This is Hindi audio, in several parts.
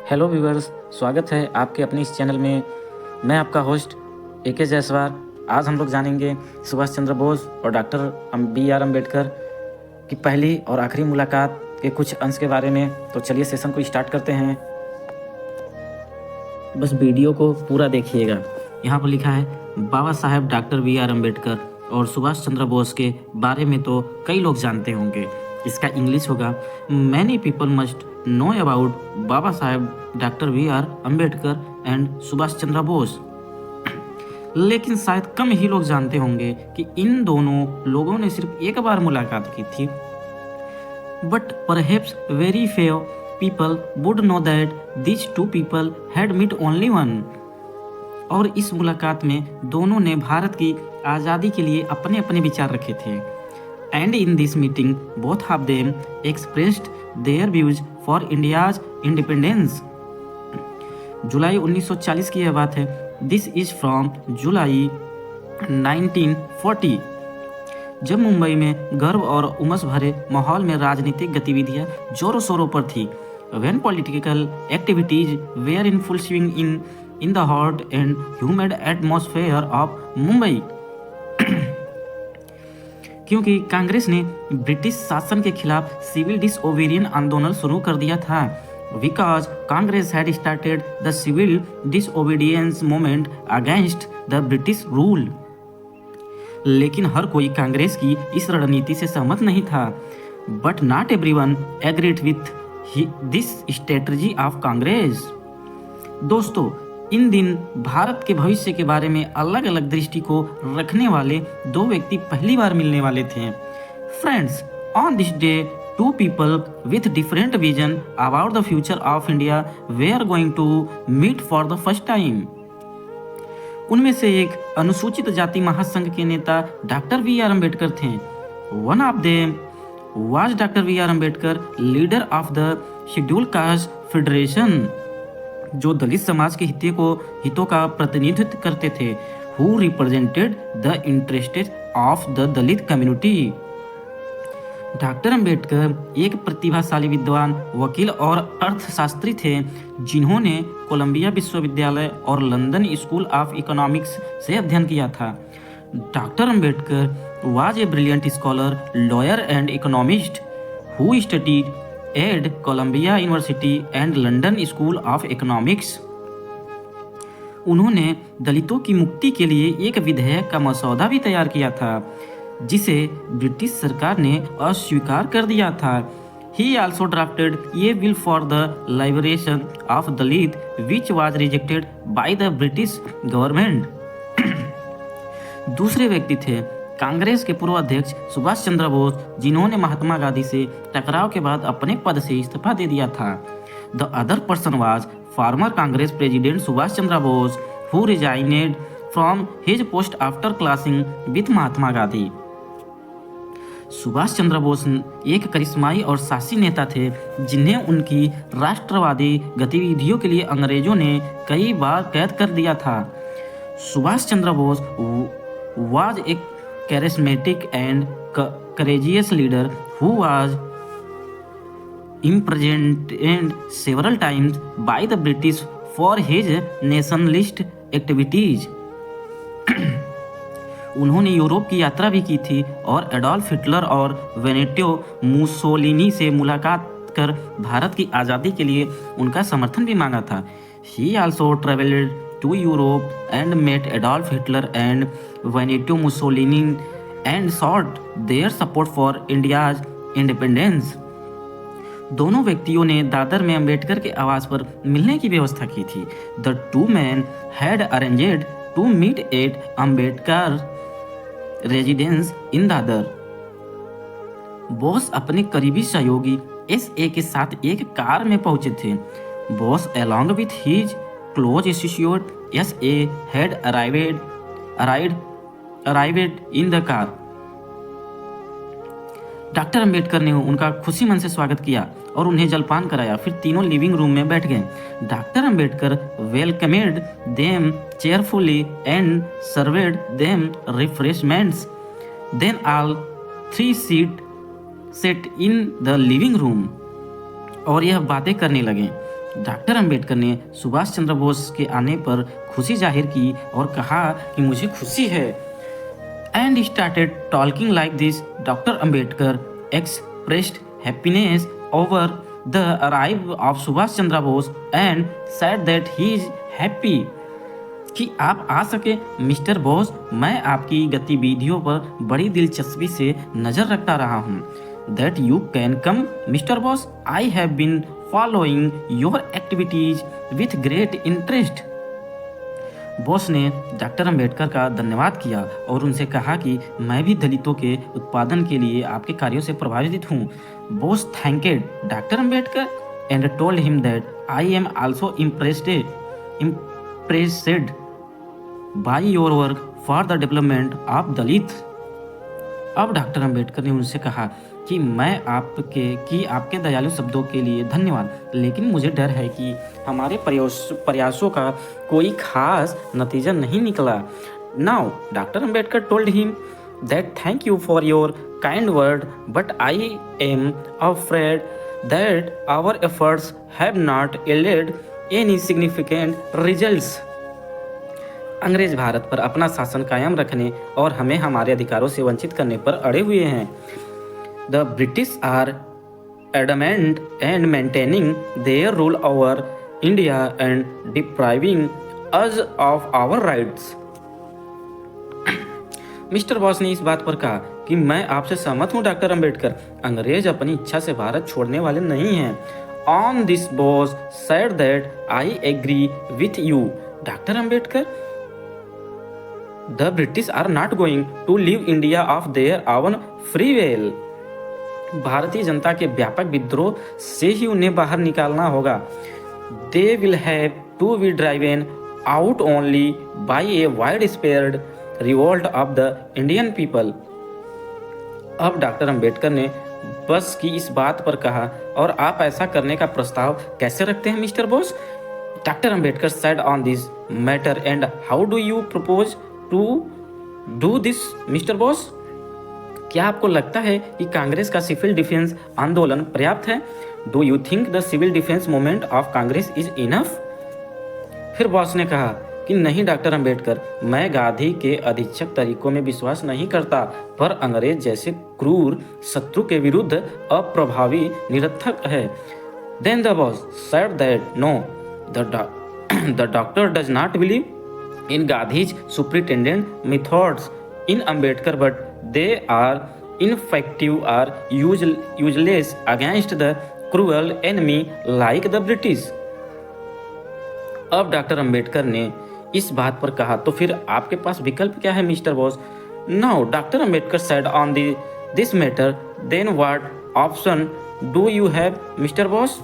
हेलो व्यूअर्स, स्वागत है आपके अपने इस चैनल में। मैं आपका होस्ट AK जायसवाल। आज हम लोग जानेंगे सुभाष चंद्र बोस और डॉक्टर BR अम्बेडकर की पहली और आखिरी मुलाकात के कुछ अंश के बारे में। तो चलिए सेशन को स्टार्ट करते हैं। बस वीडियो को पूरा देखिएगा। यहाँ पर लिखा है बाबा साहेब डॉक्टर BR अम्बेडकर और सुभाष चंद्र बोस के बारे में तो कई लोग जानते होंगे। इसका इंग्लिश होगा many people must know about Baba Saheb doctor BR Ambedkar and Subhash Chandra Bose. लेकिन शायद कम ही लोग जानते होंगे कि इन दोनों लोगों ने सिर्फ एक बार मुलाकात की थी। But perhaps very few people would know that these two people had met only one। और इस मुलाकात में दोनों ने भारत की आज़ादी के लिए अपने अपने विचार रखे थे। And in this meeting both of them expressed their views for India's independence. जुलाई 1940 की यह बात है। दिस इज फ्रॉम जुलाई 1940, जब मुंबई में गर्व और उमस भरे माहौल में राजनीतिक गतिविधियां जोरों शोरों पर थी। When political activities were in full swing in the hot and humid atmosphere of Mumbai। क्योंकि कांग्रेस ने ब्रिटिश शासन के खिलाफ सिविल डिसओबीडियंस आंदोलन शुरू कर दिया था। Because Congress had started the civil disobedience movement against the British rule। लेकिन हर कोई कांग्रेस की इस रणनीति से सहमत नहीं था। But not everyone agreed with this strategy of Congress. दोस्तों, इन दिन भारत के भविष्य के बारे में अलग अलग दृष्टि को रखने वाले दो व्यक्ति पहली बार मिलने वाले थे। Friends, on this day two people with different vision about the future of India they are going to meet for the first time. उनमें से एक अनुसूचित जाति महासंघ के नेता डॉक्टर BR अम्बेडकर थे। One of them was Dr. BR Ambedkar, leader of the schedule caste federation, जो दलित समाज के हितों का प्रतिनिधित्व करते थे। Who represented the interests of the Dalit community. Doctor Ambedkar एक प्रतिभाशाली विद्वान, वकील और अर्थशास्त्री थे, जिन्होंने कोलंबिया विश्वविद्यालय और लंदन स्कूल ऑफ इकोनॉमिक्स से अध्ययन किया था। Doctor Ambedkar was a brilliant scholar, lawyer and economist who studied at Columbia University and London School of Economics। उन्होंने दलितों की मुक्ति के लिए एक विधेयक का मसौदा भी तैयार किया था, जिसे ब्रिटिश सरकार ने अस्वीकार कर दिया था। He also drafted a bill for the liberation of Dalit, which was rejected by the British government। दूसरे व्यक्ति थे कांग्रेस के पूर्व अध्यक्ष सुभाष चंद्र बोस, जिन्होंने महात्मा गांधी से टकराव के बाद अपने पद से इस्तीफा दे दिया था। The other person was former Congress president Subhash Chandra Bose, who resigned from his post after clashing with Mahatma Gandhi. Subhash Chandra Bose एक करिश्माई और साहसी नेता थे, जिन्हें उनकी राष्ट्रवादी गतिविधियों के लिए अंग्रेजों ने कई बार कैद कर दिया था। सुभाष चंद्र बोस वाज एक charismatic and courageous leader who was imprisoned several times by the British for his nationalist activities। उन्होंने यूरोप की यात्रा भी की थी और एडोल्फ हिटलर और बेनिटो मुसोलिनी से मुलाकात कर भारत की आज़ादी के लिए उनका समर्थन भी मांगा था। He also traveled to Europe and met Adolf Hitler and Benito Mussolini and sought their support for India's independence। दोनों व्यक्तियों ने दादर में अंबेडकर के आवास पर मिलने की व्यवस्था की थी। The two men had arranged to meet at Ambedkar residence in Dadar. Bose अपने करीबी सहयोगी SA के साथ एक कार में पहुंचे थे। Bose along with his close associate SA had arrived in the car। Doctor Ambedkar ने उनका खुशी मन से स्वागत किया और उन्हें जलपान कराया। फिर तीनों लिविंग रूम में बैठ गए। Doctor Ambedkar welcomed them cheerfully and served them refreshments. Then all three sat in the living room. और यह बातें करने लगे। डॉक्टर अंबेडकर ने सुभाष चंद्र बोस के आने पर खुशी जाहिर की और कहा कि मुझे खुशी है। And started talking like this. Doctor Ambedkar expressed happiness over the arrive of Subhash Chandra Bose and said that he is happy कि आप आ सके मिस्टर बोस। मैं आपकी गतिविधियों पर बड़ी दिलचस्पी से नज़र रखता रहा हूँ। That you can come mister Bose. I have been following your activities with great interest. Bose ने डॉक्टर अंबेडकर का धन्यवाद किया और उनसे कहा कि मैं भी दलितों के उत्पादन के लिए आपके कार्यों से प्रभावित हूँ। Bose thanked doctor Ambedkar and told him that I am also impressed by your work for the development of Dalit. अब डॉक्टर अंबेडकर ने उनसे कहा कि मैं आपके दयालु शब्दों के लिए धन्यवाद, लेकिन मुझे डर है कि हमारे प्रयासों का कोई खास नतीजा नहीं निकला। Now doctor Ambedkar told him that thank you for your kind word but I am afraid that our efforts have not yielded any significant results. अंग्रेज भारत पर अपना शासन कायम रखने और हमें हमारे अधिकारों से वंचित करने पर अड़े हुए हैं। The British are adamant and maintaining their rule over India and depriving us of our rights. Mister Bose ने इस बात पर कहा कि मैं आपसे सहमत हूं डॉक्टर अंबेडकर। अंग्रेज अपनी इच्छा से भारत छोड़ने वाले नहीं हैं। On this Bose said that I agree with you doctor Ambedkar. The British are not going to leave India of their own free will. भारतीय जनता के व्यापक विद्रोह से ही उन्हें बाहर निकालना होगा। They will have to be driven out only by a widespread revolt of the Indian people. अब डॉक्टर अंबेडकर ने बस की इस बात पर कहा, और आप ऐसा करने का प्रस्ताव कैसे रखते हैं mister Bose? Doctor Ambedkar said on this matter and how do you propose to do this mister Bose? क्या आपको लगता है कि कांग्रेस का सिविल डिफेंस आंदोलन पर्याप्त है? Do you think the civil defence movement of Congress is enough? फिर बॉस ने कहा कि नहीं डॉक्टर अंबेडकर, मैं गांधी के अधीक्षक तरीकों में विश्वास नहीं करता, पर अंग्रेज जैसे क्रूर शत्रु के विरुद्ध अप्रभावी निरर्थक है। Then the Bose said that no, the doctor does not believe in Gandhi's superintendent methods in Ambedkar, but they are ineffective or useless against the cruel enemy like the British। अब डॉक्टर अंबेडकर ने इस बात पर कहा, तो फिर आपके पास विकल्प क्या है mister Bose? Now doctor Ambedkar said on this matter, then what option do you have mister Bose?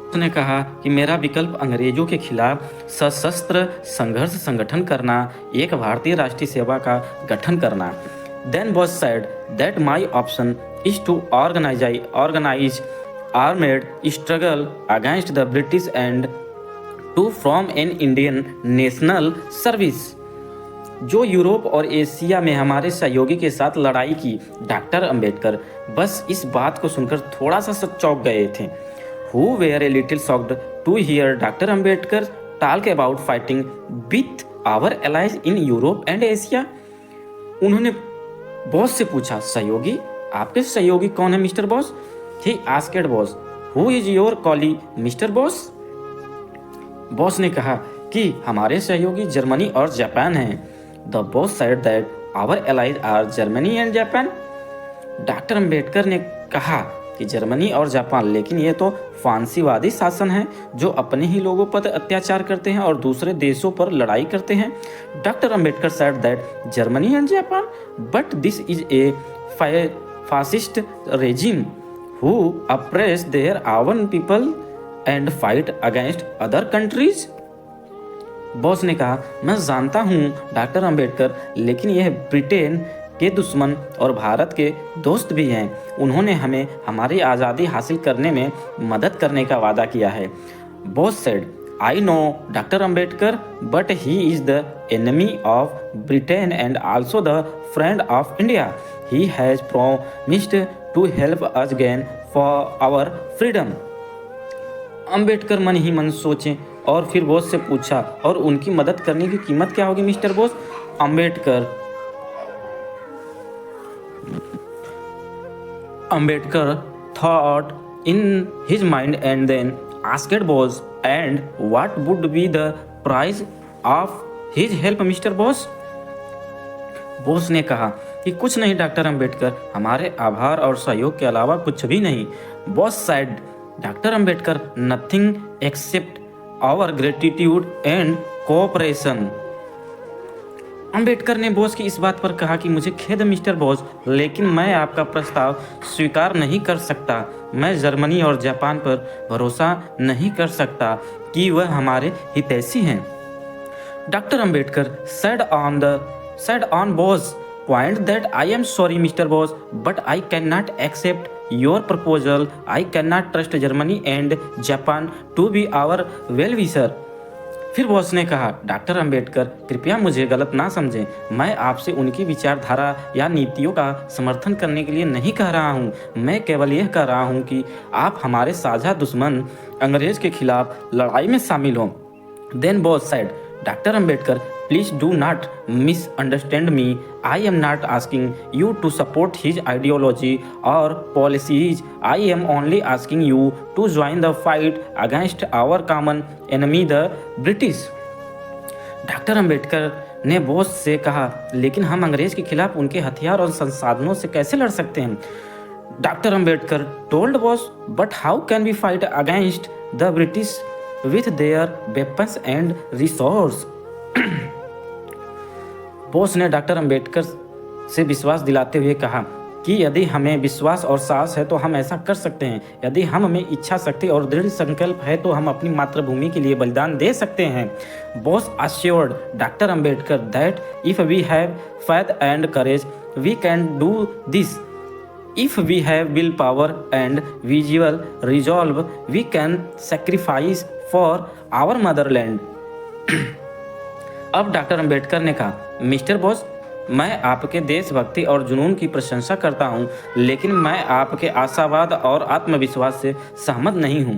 उसने कहा कि मेरा विकल्प अंग्रेजों के खिलाफ सशस्त्र संघर्ष संगठन करना, एक भारतीय राष्ट्रीय सेवा का गठन करना। Then Bose said that my option is to organise armed struggle against the British and to from an Indian national service. जो यूरोप और एशिया में हमारे सहयोगी के साथ लड़ाई की। डॉक्टर अंबेडकर बस इस बात को सुनकर थोड़ा सा चौंक गए थे। Who were a little shocked to hear Dr. Ambedkar talk about fighting with our allies in Europe and Asia। उन्होंने बॉस से पूछा, सहयोगी? आपके सहयोगी कौन है mister boss? He asked boss, who is your colleague mister boss? Boss ने कहा कि हमारे सहयोगी जर्मनी और जापान हैं। The boss said that our allies are Germany and Japan। Doctor Ambedkar ने कहा कि जर्मनी और जापान, लेकिन ये तो फांसीवादी शासन है जो अपने ही लोगों पर अत्याचार करते हैं और दूसरे देशों पर लड़ाई करते हैं। Doctor Ambedkar said that Germany and Japan, but this is a fascist regime who oppress their own people and fight against other countries. Bose ने कहा, मैं जानता हूँ डॉक्टर अंबेडकर, लेकिन यह ब्रिटेन के दुश्मन और भारत के दोस्त भी हैं। उन्होंने हमें हमारी आज़ादी हासिल करने में मदद करने का वादा किया है। Bose said, I know doctor Ambedkar, but he is the enemy of Britain and also the friend of India. He has promised to help us gain for our freedom. Ambedkar मन ही मन सोचे और फिर बोस से पूछा, और उनकी मदद करने की कीमत क्या होगी mister Bose? Ambedkar thought in his mind and then asked Bose, and what would be the price of his help, Mr. Bose? Bose ने कहा कि कुछ नहीं डॉक्टर अंबेडकर, हमारे आभार और सहयोग के अलावा कुछ भी नहीं। Bose said, doctor Ambedkar, nothing except our gratitude and cooperation. Ambedkar ने बोस की इस बात पर कहा कि मुझे खेद मिस्टर बोस, लेकिन मैं आपका प्रस्ताव स्वीकार नहीं कर सकता। मैं जर्मनी और जापान पर भरोसा नहीं कर सकता कि वह हमारे हितैषी हैं। Doctor Ambedkar said on Bose point that I am sorry Mr. Bose, but I cannot accept your proposal. I cannot trust Germany and Japan to be our well-wisher. फिर बॉस ने कहा, डॉक्टर अंबेडकर, कृपया मुझे गलत ना समझें। मैं आपसे उनकी विचारधारा या नीतियों का समर्थन करने के लिए नहीं कह रहा हूँ। मैं केवल यह कह रहा हूँ कि आप हमारे साझा दुश्मन अंग्रेज के खिलाफ लड़ाई में शामिल हों। Then Bose said, doctor Ambedkar, please do not misunderstand me. I am not asking you to support his ideology और policies. I am only asking you to join the fight against our common enemy the British. Doctor Ambedkar ने बोस से कहा, लेकिन हम अंग्रेज के खिलाफ उनके हथियार और संसाधनों से कैसे लड़ सकते हैं? Doctor Ambedkar told Bose, but how can we fight against the British with their weapons and resource? Bose ने डॉक्टर अंबेडकर से विश्वास दिलाते हुए कहा कि यदि हमें विश्वास और साहस है तो हम ऐसा कर सकते हैं। यदि हम में इच्छा शक्ति और दृढ़ संकल्प है तो हम अपनी मातृभूमि के लिए बलिदान दे सकते हैं। Bose assured doctor Ambedkar that if we have faith and courage we can do this. If we have willpower and visual resolve, we can sacrifice for our motherland. अब डॉक्टर अंबेडकर ने कहा, मिस्टर बोस, मैं आपके देशभक्ति और जुनून की प्रशंसा करता हूं, लेकिन मैं आपके आशावाद और आत्मविश्वास से सहमत नहीं हूं।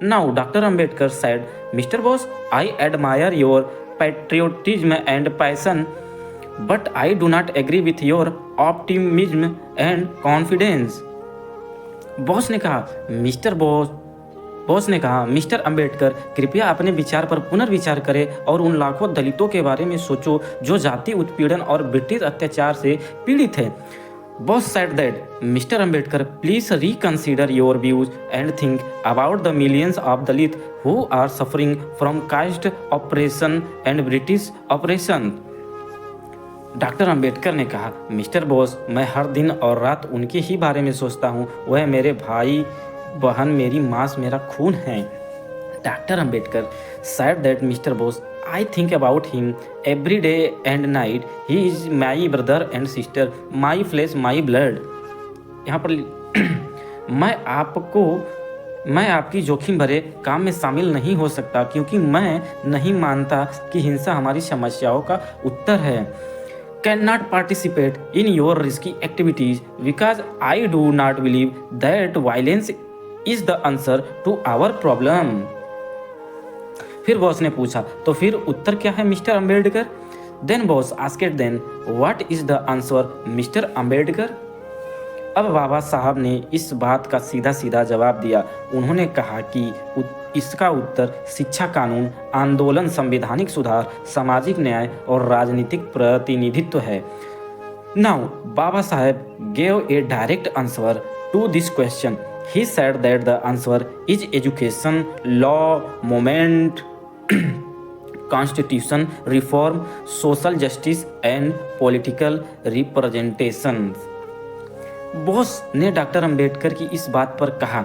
Now doctor Ambedkar said, mister Bose, I admire your patriotism and passion, but I do not agree with your optimism and confidence. Boss ने कहा, मिस्टर अंबेडकर, कृपया अपने विचार पर पुनर्विचार करें और उन लाखों दलितों के बारे में सोचो जो जाति उत्पीड़न और ब्रिटिश अत्याचार से पीड़ित हैं। Boss said that, mister Ambedkar, please reconsider your views and think about the millions of Dalit who are suffering from caste oppression and British oppression. Doctor Ambedkar ने कहा, मिस्टर बोस, मैं हर दिन और रात उनके ही बारे में सोचता हूँ। वह मेरे भाई बहन, मेरी मांस, मेरा खून है। Doctor Ambedkar said that, mister Bose, I think about him every day and night. He is my brother and sister, my flesh, my blood. यहाँ पर मैं आपकी जोखिम भरे काम में शामिल नहीं हो सकता क्योंकि मैं नहीं मानता कि हिंसा हमारी समस्याओं का उत्तर है। Cannot participate in your risky activities because I do not believe that violence is the answer to our problem. फिर बॉस ने पूछा, तो फिर उत्तर क्या है mister Ambedkar? Then boss asked, then what is the answer, mister Ambedkar? अब बाबा साहब ने इस बात का सीधा सीधा जवाब दिया। उन्होंने कहा कि इसका उत्तर शिक्षा कानून, आंदोलन, संवैधानिक सुधार, सामाजिक न्याय और राजनीतिक प्रतिनिधित्व है। Now Baba Saheb gave a direct answer to this question. He said that the answer is education, law movement, constitution reform, social justice and political representation. Bose ने डॉक्टर अंबेडकर की इस बात पर कहा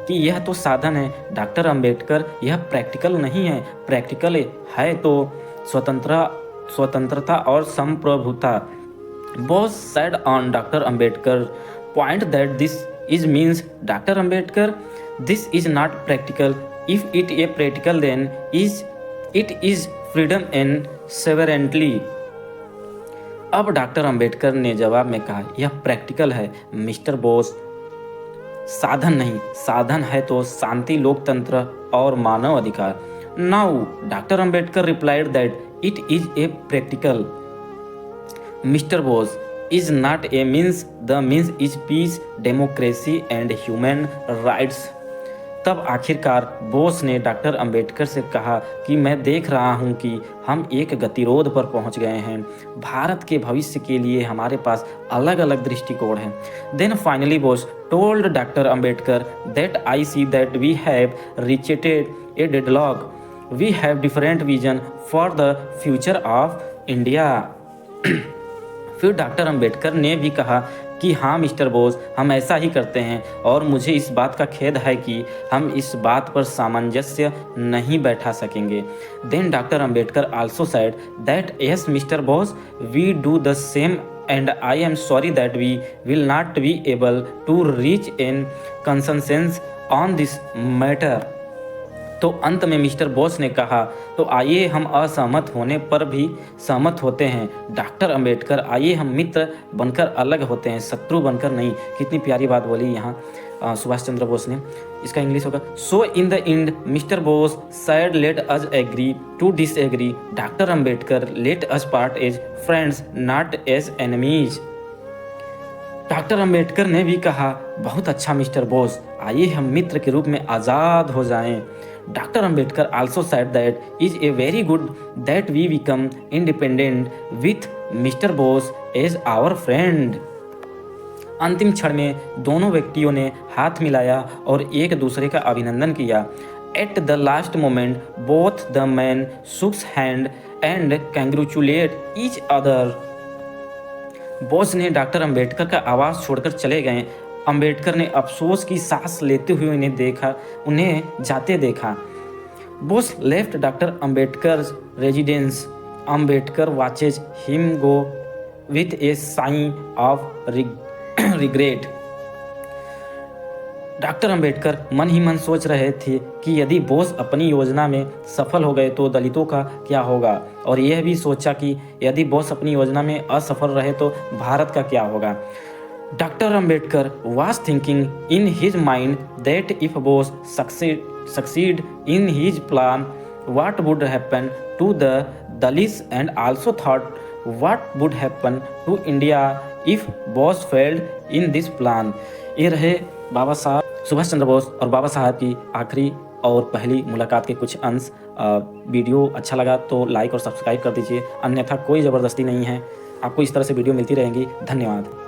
कि यह तो साधन है डॉक्टर अंबेडकर, यह प्रैक्टिकल नहीं है। प्रैक्टिकल है तो स्वतंत्रता और संप्रभुता। Bose said on doctor Ambedkar point that this is means, doctor Ambedkar, this is not practical. If it a practical then it is freedom and sovereignty. अब डॉक्टर अंबेडकर ने जवाब में कहा, यह प्रैक्टिकल है मिस्टर बोस। साधन नहीं, साधन है तो शांति, लोकतंत्र और मानव अधिकार। Now doctor Ambedkar replied that it is a practical. Mister Bose is not a means, the means is peace, democracy and human rights। तब आखिरकार बोस ने डॉक्टर अंबेडकर से कहा कि मैं देख रहा हूं कि हम एक गतिरोध पर पहुंच गए हैं। भारत के भविष्य के लिए हमारे पास अलग अलग दृष्टिकोण हैं। Then finally Bose told doctor Ambedkar that I see that we have reached a deadlock, we have different vision for the future of India. फिर डॉक्टर अंबेडकर ने भी कहा कि हाँ मिस्टर बोस, हम ऐसा ही करते हैं और मुझे इस बात का खेद है कि हम इस बात पर सामंजस्य नहीं बैठा सकेंगे। Then doctor Ambedkar also said that yes mister Bose, we do the same and I am sorry that we will not be able to reach an consensus on this matter. तो अंत में मिस्टर बोस ने कहा, तो आइए हम असहमत होने पर भी सहमत होते हैं। डॉक्टर अंबेडकर, आइए हम मित्र बनकर अलग होते हैं, शत्रु बनकर नहीं। कितनी प्यारी बात बोली यहाँ सुभाष चंद्र बोस ने। इसका इंग्लिश होगा, so in the end mister Bose said let us agree to disagree। Doctor Ambedkar, let us part as friends not as enemies। Doctor Ambedkar ने भी कहा, बहुत अच्छा मिस्टर बोस, आइए हम मित्र के रूप में आज़ाद हो जाएं। Doctor Ambedkar also said that is a very good that we become independent with mister Bose as our friend. अंतिम क्षण में दोनों व्यक्तियों ने हाथ मिलाया और एक दूसरे का अभिनंदन किया। At the last moment both the man shook hand and congratulate each other. Bose ने डॉक्टर अंबेडकर का आवाज़ छोड़कर चले गए। अंबेडकर ने अफसोस की सांस लेते हुए उन्हें जाते देखा। Bose left doctor Ambedkar residence. Ambedkar watches him go with a sign of regret. Doctor Ambedkar मन ही मन सोच रहे थे कि यदि बोस अपनी योजना में सफल हो गए तो दलितों का क्या होगा, और यह भी सोचा कि यदि बोस अपनी योजना में असफल रहे तो भारत का क्या होगा। Doctor Ambedkar was thinking in his mind that if Bose succeed in his plan, what would happen to the Dalits, and also thought what would happen to India if Bose failed in this plan। ये रहे बाबा साहब सुभाष चंद्र बोस और बाबा साहब की आखिरी और पहली मुलाकात के कुछ अंश। वीडियो अच्छा लगा तो लाइक और सब्सक्राइब कर दीजिए, अन्यथा कोई ज़बरदस्ती नहीं है। आपको इस तरह से वीडियो मिलती रहेंगी। धन्यवाद।